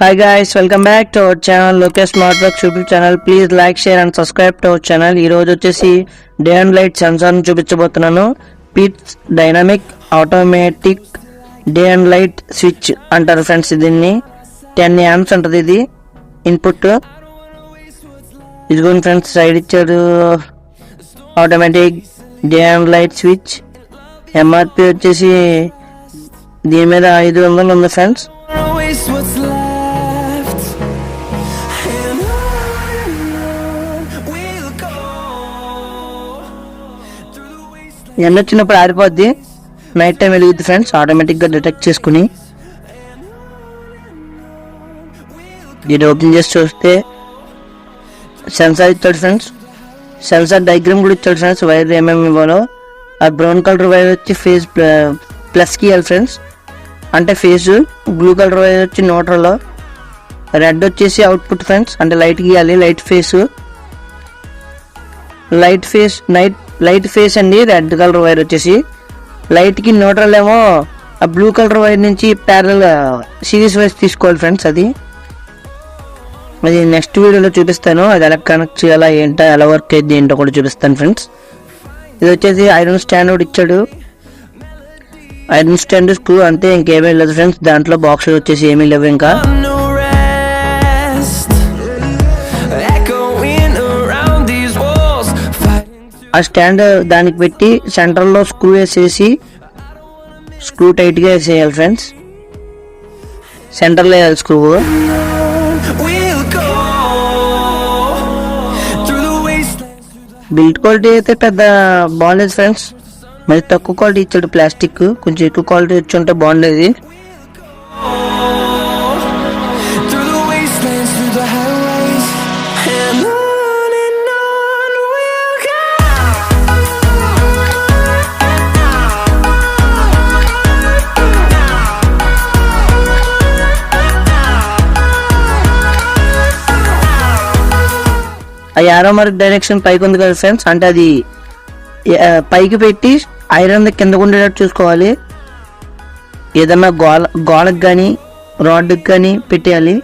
Hi guys, welcome back to our channel Lokesh Smartworks YouTube channel. Please like, share and subscribe to our channel. ఈ రోజు వచ్చేసి day and light sensor ని చూపించబోతున్నాను. పిట్స్ dynamic automatic day and light switch అంటారు friends. దీన్ని 10 amps ఉంటుంది. ఇది ఇన్పుట్ ఇదిగోండి ఫ్రెండ్స్, సైడ్ ఇచ్చారు. Automatic day and light switch. MRP వచ్చేసి దీని మీద 500 ఉంది ఫ్రెండ్స్. ఎండ వచ్చినప్పుడు ఆరిపోద్ది, నైట్ టైం వెలుగుద్ది ఫ్రెండ్స్, ఆటోమేటిక్గా డిటెక్ట్ చేసుకుని. దీన్ని ఓపెన్ చేసి చూస్తే సెన్సార్ ఇచ్చాడు ఫ్రెండ్స్. సెన్సార్ డయాగ్రామ్ కూడా ఇచ్చాడు ఫ్రెండ్స్. వైర్ ఏమేమి ఇవ్వాలో. ఆ బ్రౌన్ కలర్ వైర్ వచ్చి ఫేజ్ ప్లస్కి ఇవ్వాలి ఫ్రెండ్స్, అంటే ఫేజ్. బ్లూ కలర్ వైర్ వచ్చి న్యూట్రల్. రెడ్ వచ్చేసి అవుట్పుట్ ఫ్రెండ్స్, అంటే లైట్కి ఇవ్వాలి. లైట్ ఫేస్ అండి. రెడ్ కలర్ వైర్ వచ్చేసి లైట్కి, న్యూట్రల్ ఏమో ఆ బ్లూ కలర్ వైర్ నుంచి ప్యారల్ సిరీస్ వైజ్ తీసుకోవాలి ఫ్రెండ్స్. అది నెక్స్ట్ వీడియోలో చూపిస్తాను. అది ఎలా కనెక్ట్ చేయాలా ఏంటో, ఎలా వర్క్ అయ్యింది ఏంటో కూడా చూపిస్తాను ఫ్రెండ్స్. ఇది వచ్చేసి ఐరన్ స్టాండ్ ఒకటి ఇచ్చాడు. ఐరన్ స్టాండ్ స్క్రూ అంతే, ఇంకేమీ లేదు ఫ్రెండ్స్. దాంట్లో బాక్స్ వచ్చేసి ఏమీ లేవు ఇంకా. ఆ స్టాండ్ దానికి పెట్టి సెంటర్లో స్క్రూ వేసేసి స్క్రూ టైట్గా వేసేయాలి ఫ్రెండ్స్. సెంటర్లో వేయాలి స్క్రూ. బిల్డ్ క్వాలిటీ అయితే పెద్ద బాగుండేది ఫ్రెండ్స్. మరి తక్కువ క్వాలిటీ ఇచ్చాడు ప్లాస్టిక్. కొంచెం ఎక్కువ క్వాలిటీ వచ్చి ఉంటే బాగుండేది. ఆ యారో మార్క్ డైరెక్షన్ పైకి ఉంది కదా ఫ్రెండ్స్, అంటే అది పైకి పెట్టి ఐరన్ కిందకు ఉండేటట్టు చూసుకోవాలి. ఏదన్నా గోడకు కానీ రాడ్కి కానీ పెట్టేయాలి.